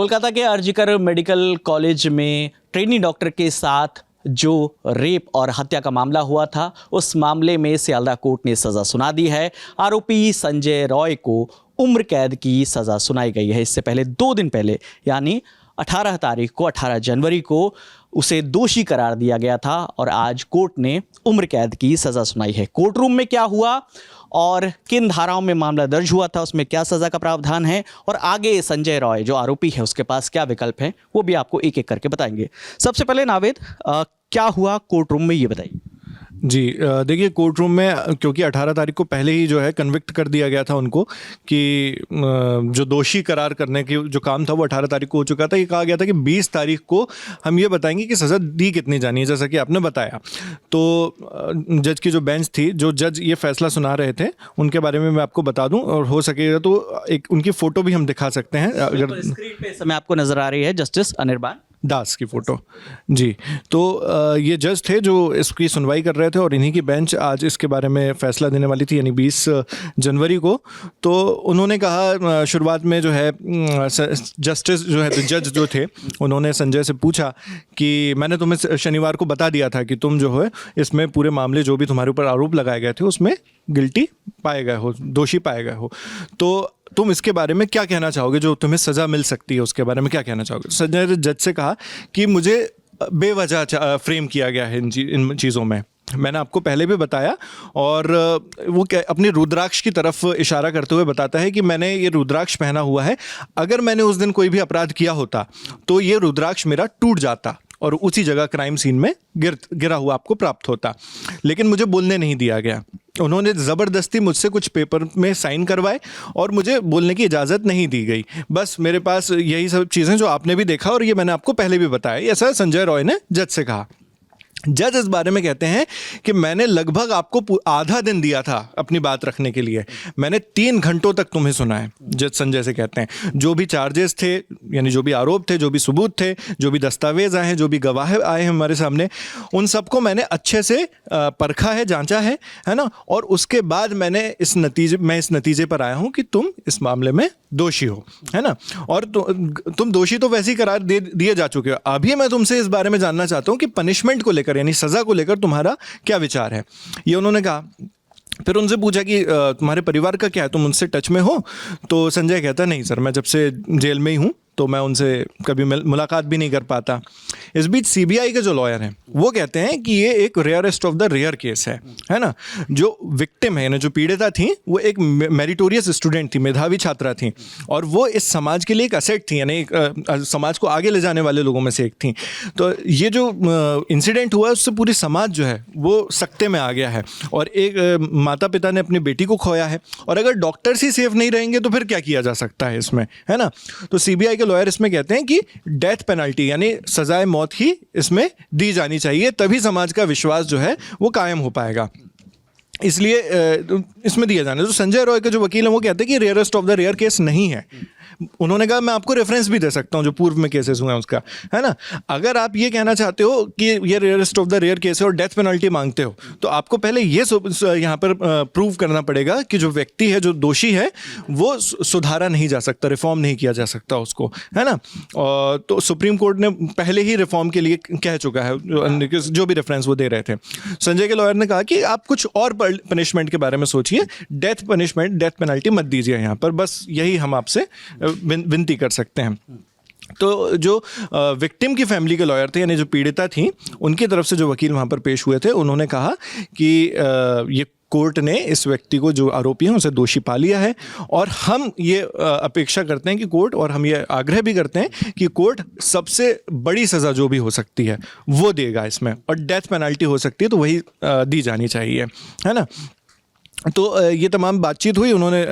कोलकाता के RG Kar medical college में trainee doctor के साथ जो रेप और हत्या का मामला हुआ था, उस मामले में सियालदह कोर्ट ने सज़ा सुना दी है। आरोपी संजय रॉय को उम्र कैद की सज़ा सुनाई गई है। इससे पहले 2 दिन पहले यानी 18 जनवरी को उसे दोषी करार दिया गया था और आज कोर्ट ने उम्र कैद की सज़ा सुनाई है। कोर्ट रूम में क्या हुआ और किन धाराओं में मामला दर्ज हुआ था, उसमें क्या सज़ा का प्रावधान है और आगे संजय रॉय जो आरोपी है उसके पास क्या विकल्प हैं, वो भी आपको एक एक करके बताएंगे। सबसे पहले नावेद, क्या हुआ कोर्ट रूम में, ये बताइए। जी देखिए, कोर्ट रूम में क्योंकि 18 तारीख को पहले ही जो है कन्विक्ट कर दिया गया था उनको कि जो दोषी करार करने की जो काम था वो 18 तारीख को हो चुका था। ये कहा गया था कि 20 तारीख को हम ये बताएंगे कि सज़ा दी कितनी जानी है, जैसा कि आपने बताया। तो जज की जो बेंच थी, जो जज ये फैसला सुना रहे थे, उनके बारे में मैं आपको बता दूं और हो सकेगा तो एक उनकी फ़ोटो भी हम दिखा सकते हैं। अगर स्क्रीन पे इस समय आपको नज़र आ रही है जस्टिस अनिर्बान दास की फ़ोटो जी। तो ये जज थे जो इसकी सुनवाई कर रहे थे और इन्हीं की बेंच आज इसके बारे में फ़ैसला देने वाली थी, यानी 20 जनवरी को। तो उन्होंने कहा शुरुआत में जो है जस्टिस जो है तो जज जो थे उन्होंने संजय से पूछा कि मैंने तुम्हें शनिवार को बता दिया था कि तुम जो है इसमें पूरे मामले जो भी तुम्हारे ऊपर आरोप लगाए गए थे उसमें गिल्टी पाए गए हो, दोषी पाए गए हो। तो तुम इसके बारे में क्या कहना चाहोगे, जो तुम्हें सज़ा मिल सकती है उसके बारे में क्या कहना चाहोगे? संजय ने जज से कहा कि मुझे बेवजह फ्रेम किया गया है इन चीज़ों में। मैंने आपको पहले भी बताया और वो अपनी रुद्राक्ष की तरफ इशारा करते हुए बताता है कि मैंने ये रुद्राक्ष पहना हुआ है, अगर मैंने उस दिन कोई भी अपराध किया होता तो ये रुद्राक्ष मेरा टूट जाता और उसी जगह क्राइम सीन में गिरा हुआ आपको प्राप्त होता, लेकिन मुझे बोलने नहीं दिया गया। उन्होंने ज़बरदस्ती मुझसे कुछ पेपर में साइन करवाए और मुझे बोलने की इजाज़त नहीं दी गई। बस मेरे पास यही सब चीज़ें जो आपने भी देखा और ये मैंने आपको पहले भी बताया, ऐसा संजय रॉय ने जज से कहा। जज इस बारे में कहते हैं कि मैंने लगभग आपको आधा दिन दिया था अपनी बात रखने के लिए, मैंने 3 घंटों तक तुम्हें सुना है। जज संजय से कहते हैं जो भी चार्जेस थे, यानी जो भी आरोप थे, जो भी सबूत थे, जो भी दस्तावेज आए हैं, जो भी गवाह आए हैं हमारे सामने, उन सबको मैंने अच्छे से परखा है, जांचा है ना। और उसके बाद मैं इस नतीजे पर आया हूँ कि तुम इस मामले में दोषी हो, है ना। और तुम दोषी तो वैसे ही करार दिए जा चुके हो। अभी मैं तुमसे इस बारे में जानना चाहता हूँ कि पनिशमेंट को लेकर, यानी सज़ा को लेकर तुम्हारा क्या विचार है, ये उन्होंने कहा। फिर उनसे पूछा कि तुम्हारे परिवार का क्या है, तुम उनसे टच में हो? तो संजय कहता नहीं सर, मैं जब से जेल में ही हूँ तो मैं उनसे कभी मुलाकात भी नहीं कर पाता। इस बीच सीबीआई के जो लॉयर हैं वो कहते हैं कि ये एक rarest of the rare case है ना। जो विक्टिम है, यानी जो पीड़िता थी, वो एक मेरिटोरियस स्टूडेंट थी, मेधावी छात्रा थी और वो इस समाज के लिए एक असेट थी, यानी समाज को आगे ले जाने वाले लोगों में से एक थी। तो ये जो इंसिडेंट हुआ उससे पूरी समाज जो है वो सकते में आ गया है और एक माता पिता ने अपनी बेटी को खोया है। और अगर डॉक्टर्स ही सेफ नहीं रहेंगे तो फिर क्या किया जा सकता है इसमें, है ना। तो सीबीआई के लॉयर इसमें कहते हैं कि डेथ पेनल्टी यानी सजाए मौत ही इसमें दी जानी चाहिए, तभी समाज का विश्वास जो है वो कायम हो पाएगा, इसलिए इसमें दिया जाना। तो संजय रॉय के जो वकील हैं वो कहते हैं कि rarest of the rare case नहीं है। उन्होंने कहा मैं आपको रेफरेंस भी दे सकता हूं जो पूर्व में केसेस हुए हैं उसका, है ना। अगर आप ये कहना चाहते हो कि ये rarest of the rare case है और डेथ पेनल्टी मांगते हो तो आपको पहले ये यहाँ पर प्रूव करना पड़ेगा कि जो व्यक्ति है, जो दोषी है, वो सुधारा नहीं जा सकता, रिफॉर्म नहीं किया जा सकता उसको, है ना। तो सुप्रीम कोर्ट ने पहले ही रिफॉर्म के लिए कह चुका है, जो भी रेफरेंस वो दे रहे थे। संजय के लॉयर ने कहा कि आप कुछ और पनिशमेंट के बारे में सोचिए, डेथ पनिशमेंट, डेथ पेनल्टी मत दीजिए यहाँ पर, बस यही हम आपसे विनती कर सकते हैं। तो जो विक्टिम की फैमिली के लॉयर थे, यानी जो पीड़िता थी, उनकी तरफ से जो वकील वहाँ पर पेश हुए थे, उन्होंने कहा कि ये कोर्ट ने इस व्यक्ति को, जो आरोपी हैं, उसे दोषी पा लिया है और हम ये अपेक्षा करते हैं कि कोर्ट, और हम ये आग्रह भी करते हैं कि कोर्ट सबसे बड़ी सज़ा जो भी हो सकती है वो देगा इसमें, और डेथ पेनल्टी हो सकती है तो वही दी जानी चाहिए, है ना। तो ये तमाम बातचीत हुई। उन्होंने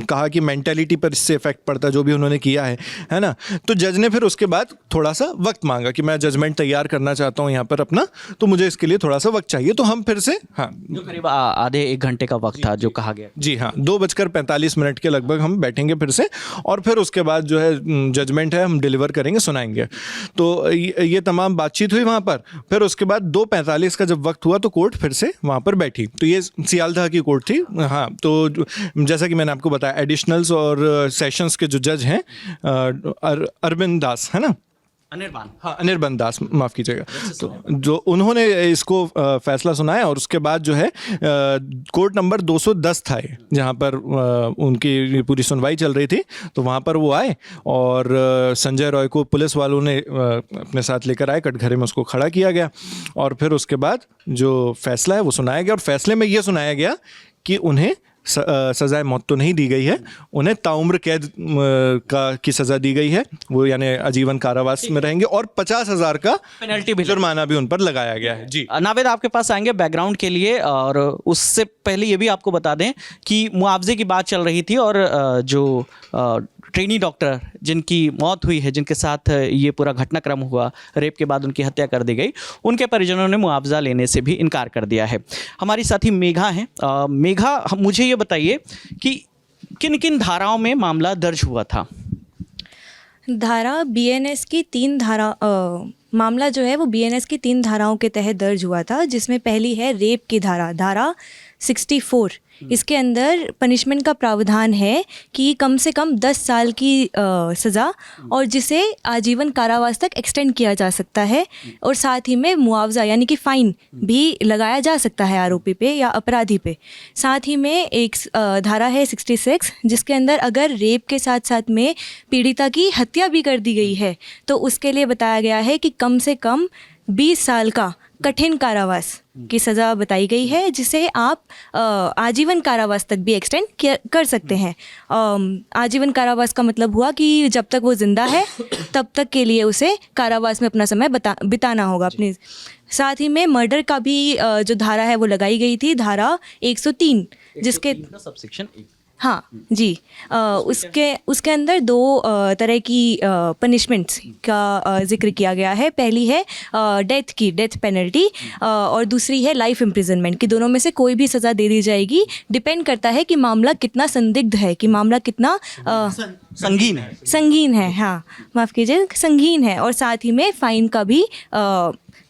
कहा कि मेंटालिटी पर इससे इफेक्ट पड़ता है जो भी उन्होंने किया है ना। तो जज ने फिर उसके बाद थोड़ा सा वक्त मांगा कि मैं जजमेंट तैयार करना चाहता हूँ यहाँ पर अपना, तो मुझे इसके लिए थोड़ा सा वक्त चाहिए। तो हम फिर से, हाँ, जो करीब आधे 1 घंटे का वक्त था जो कहा गया। जी हाँ, 2:45 के लगभग हम बैठेंगे फिर से और फिर उसके बाद जो है जजमेंट है हम डिलीवर करेंगे, सुनाएंगे। तो ये तमाम बातचीत हुई वहाँ पर। फिर उसके बाद 2:45 का जब वक्त हुआ तो कोर्ट फिर से वहाँ पर बैठी। तो ये सियालदह की कोर्ट थी, थी। हाँ, तो जैसा कि मैंने आपको बताया, एडिशनल्स और सेशंस के जो जज हैं अरविंद दास, है ना, अनिर्बान। हाँ, अनिर्बान दास, माफ़ कीजिएगा, तो जो उन्होंने इसको फैसला सुनाया और उसके बाद जो है कोर्ट नंबर 210 था ये, जहाँ पर उनकी पूरी सुनवाई चल रही थी, तो वहाँ पर वो आए और संजय रॉय को पुलिस वालों ने अपने साथ लेकर आए, कटघरे में उसको खड़ा किया गया और फिर उसके बाद जो फैसला है वो सुनाया गया। और फैसले में ये सुनाया गया कि उन्हें सज़ाए मौत तो नहीं दी गई है, उन्हें ताउम्र कैद की सज़ा दी गई है, वो यानी आजीवन कारावास में रहेंगे और 50,000 का पेनल्टी भी जुर्माना भी उन पर लगाया गया है। जी नावेद, आपके पास आएंगे बैकग्राउंड के लिए, और उससे पहले ये भी आपको बता दें कि मुआवजे की बात चल रही थी और जो ट्रेनी डॉक्टर जिनकी मौत हुई है, जिनके साथ ये पूरा घटनाक्रम हुआ, रेप के बाद उनकी हत्या कर दी गई, उनके परिजनों ने मुआवजा लेने से भी इनकार कर दिया है। हमारी साथी मेघा हैं। मेघा, मुझे ये बताइए कि किन किन धाराओं में मामला दर्ज हुआ था? धारा बीएनएस की 3 धारा मामला जो है वो बीएनएस की 3 धाराओं के तहत दर्ज हुआ था, जिसमें पहली है रेप की धारा 64। इसके अंदर पनिशमेंट का प्रावधान है कि कम से कम 10 साल की सज़ा और जिसे आजीवन कारावास तक एक्सटेंड किया जा सकता है, और साथ ही में मुआवजा यानी कि फ़ाइन भी लगाया जा सकता है आरोपी पे या अपराधी पे। साथ ही में एक धारा है 66, जिसके अंदर अगर रेप के साथ साथ में पीड़िता की हत्या भी कर दी गई है तो उसके लिए बताया गया है कि कम से कम 20 साल का कठिन कारावास की सज़ा बताई गई है, जिसे आप आजीवन कारावास तक भी एक्सटेंड कर सकते हैं। आजीवन कारावास का मतलब हुआ कि जब तक वो ज़िंदा है तब तक के लिए उसे कारावास में अपना समय बिताना होगा अपनी। साथ ही में मर्डर का भी जो धारा है वो लगाई गई थी, धारा 103, जिसके सबसेक्शन 1। हाँ जी, उसके अंदर 2 तरह की पनिशमेंट्स का जिक्र किया गया है। पहली है डेथ पेनल्टी और दूसरी है लाइफ इम्प्रिजनमेंट, कि दोनों में से कोई भी सज़ा दे दी जाएगी। डिपेंड करता है कि मामला कितना संदिग्ध है, कि मामला कितना संगीन है, हाँ माफ़ कीजिए, संगीन है, और साथ ही में फ़ाइन का भी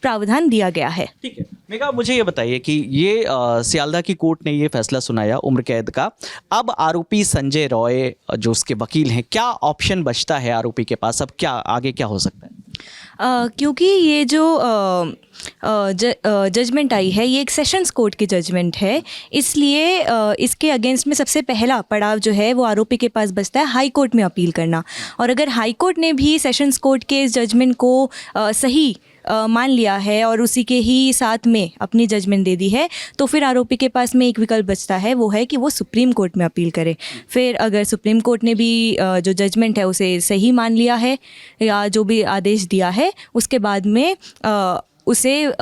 प्रावधान दिया गया है। ठीक है मेघा, मुझे ये बताइए कि ये सियालदह की कोर्ट ने ये फैसला सुनाया उम्र कैद का। अब आरोपी संजय रॉय जो उसके वकील हैं, क्या ऑप्शन बचता है आरोपी के पास? अब क्या आगे क्या हो सकता है? क्योंकि ये जो जजमेंट आई है ये एक सेशंस कोर्ट की जजमेंट है, इसलिए इसके अगेंस्ट में सबसे पहला पड़ाव जो है वो आरोपी के पास बचता है हाई कोर्ट में अपील करना। और अगर हाई कोर्ट ने भी सेशंस कोर्ट के इस जजमेंट को सही मान लिया है और उसी के ही साथ में अपनी जजमेंट दे दी है, तो फिर आरोपी के पास में एक विकल्प बचता है, वो है कि वो सुप्रीम कोर्ट में अपील करे। फिर अगर सुप्रीम कोर्ट ने भी जो जजमेंट है उसे सही मान लिया है या जो भी आदेश दिया है, उसके बाद में उसे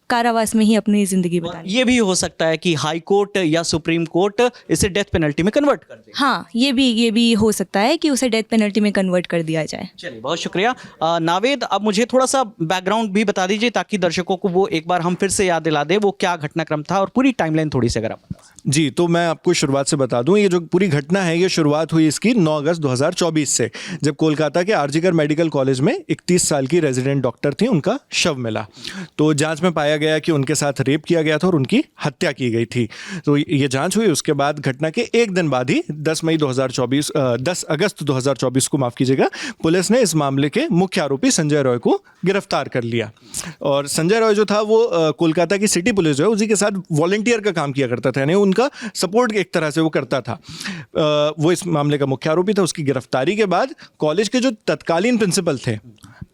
कारावास में ही अपनी ज़िंदगी बतानी। ये भी हो सकता है कि हाई कोर्ट या सुप्रीम कोर्ट इसे डेथ पेनल्टी में कन्वर्ट कर दे। हाँ, ये भी हो सकता है कि उसे डेथ पेनल्टी में कन्वर्ट कर दिया जाए। चलिए, बहुत शुक्रिया नावेद। अब मुझे थोड़ा सा बैकग्राउंड भी बता दीजिए ताकि दर्शकों को वो एक बार हम फिर से याद दिला दें वो क्या घटनाक्रम था, और पूरी टाइमलाइन थोड़ी सी अगर आप बता। जी, तो मैं आपको शुरुआत से बता दूं, ये जो पूरी घटना है ये शुरुआत हुई इसकी 9 अगस्त 2024 से, जब कोलकाता के आरजीकर मेडिकल कॉलेज में 31 साल की रेजिडेंट डॉक्टर थी, उनका शव मिला। तो जांच में पाया गया कि उनके साथ रेप किया गया था और उनकी हत्या की गई थी। तो ये जांच हुई, उसके बाद घटना के एक दिन बाद ही 10 अगस्त 2024 को, माफ़ कीजिएगा, पुलिस ने इस मामले के मुख्य आरोपी संजय रॉय को गिरफ्तार कर लिया। और संजय रॉय जो था वो कोलकाता की सिटी पुलिस जो है उसी के साथ वॉलंटियर का काम किया करता था, यानी उनका सपोर्ट एक तरह से वो करता था। वो इस मामले का मुख्य आरोपी था। उसकी गिरफ्तारी के बाद कॉलेज के जो तत्कालीन प्रिंसिपल थे,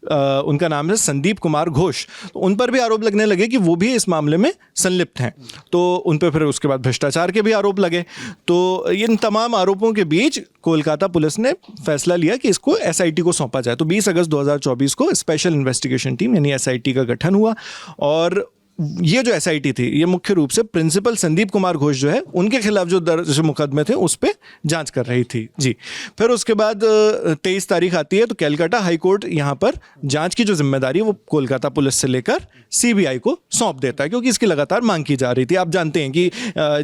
उनका नाम है संदीप कुमार घोष, तो उन पर भी आरोप लगने लगे कि वो भी इस मामले में संलिप्त हैं। तो उन पर फिर उसके बाद भ्रष्टाचार के भी आरोप लगे। तो इन तमाम आरोपों के बीच कोलकाता पुलिस ने फैसला लिया कि इसको एसआईटी को सौंपा जाए। तो 20 अगस्त 2024 को स्पेशल इन्वेस्टिगेशन टीम यानी एसआईटी का गठन हुआ, और ये जो एसआईटी थी ये मुख्य रूप से प्रिंसिपल संदीप कुमार घोष जो है उनके खिलाफ जो दर्ज मुकदमे थे उस पर जांच कर रही थी। जी, फिर उसके बाद 23 तारीख आती है, तो कलकत्ता हाई कोर्ट यहाँ पर जांच की जो जिम्मेदारी वो कोलकाता पुलिस से लेकर सीबीआई को सौंप देता है, क्योंकि इसकी लगातार मांग की जा रही थी। आप जानते हैं कि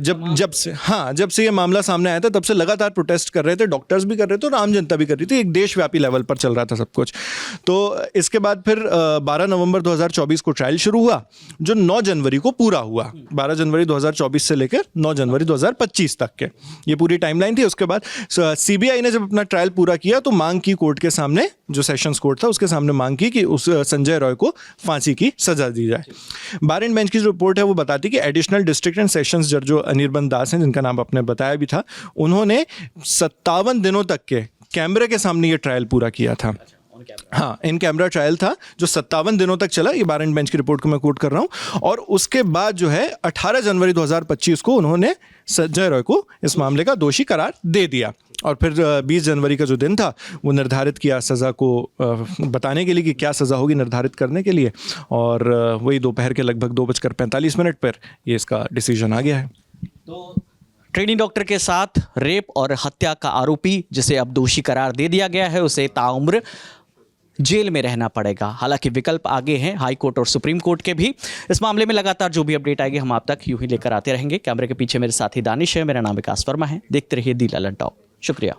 जब से ये मामला सामने आया था तब से लगातार प्रोटेस्ट कर रहे थे, डॉक्टर्स भी कर रहे थे और आम जनता भी कर रही थी, एक देशव्यापी लेवल पर चल रहा था सब कुछ। तो इसके बाद फिर 12 नवंबर 2024 को ट्रायल शुरू हुआ, जो 9 जनवरी को पूरा हुआ, 12 जनवरी 2024 से लेकर 9 जनवरी 2025 तक के, ये पूरी टाइमलाइन थी। उसके बाद सीबीआई ने जब अपना ट्रायल पूरा किया तो मांग की कोर्ट के सामने, जो सेशंस कोर्ट था उसके सामने मांग की कि उस संजय रॉय को फांसी की सजा दी जाए। बार एंड बेंच की जो रिपोर्ट है वो बताती कि एडिशनल डिस्ट्रिक्ट एंड सेशंस जज जो अनिर्बन दास हैं, जिनका नाम आपने बताया भी था, उन्होंने 57 दिनों तक के कैमरे के सामने ये ट्रायल पूरा किया था। हाँ, इन कैमरा ट्रायल था जो 57 दिनों तक चला। ये बार एंड बेंच की रिपोर्ट को मैं कोट कर रहा हूँ। और उसके बाद जो है 18 जनवरी 2025 को उन्होंने संजय रॉय को इस मामले का दोषी करार दे दिया। और फिर 20 जनवरी का जो दिन था वो निर्धारित किया सज़ा को बताने के लिए कि क्या सज़ा होगी, निर्धारित करने के लिए। और वही दोपहर के लगभग 2:45 पर ये इसका डिसीजन आ गया है। तो ट्रेनी डॉक्टर के साथ रेप और हत्या का आरोपी, जिसे अब दोषी करार दे दिया गया है, उसे ताउम्र जेल में रहना पड़ेगा। हालांकि विकल्प आगे हैं हाई कोर्ट और सुप्रीम कोर्ट के भी। इस मामले में लगातार जो भी अपडेट आएगी हम आप तक यूं ही लेकर आते रहेंगे। कैमरे के पीछे मेरे साथी दानिश है, मेरा नाम विकास वर्मा है। देखते रहिए दी ललन टॉप। शुक्रिया।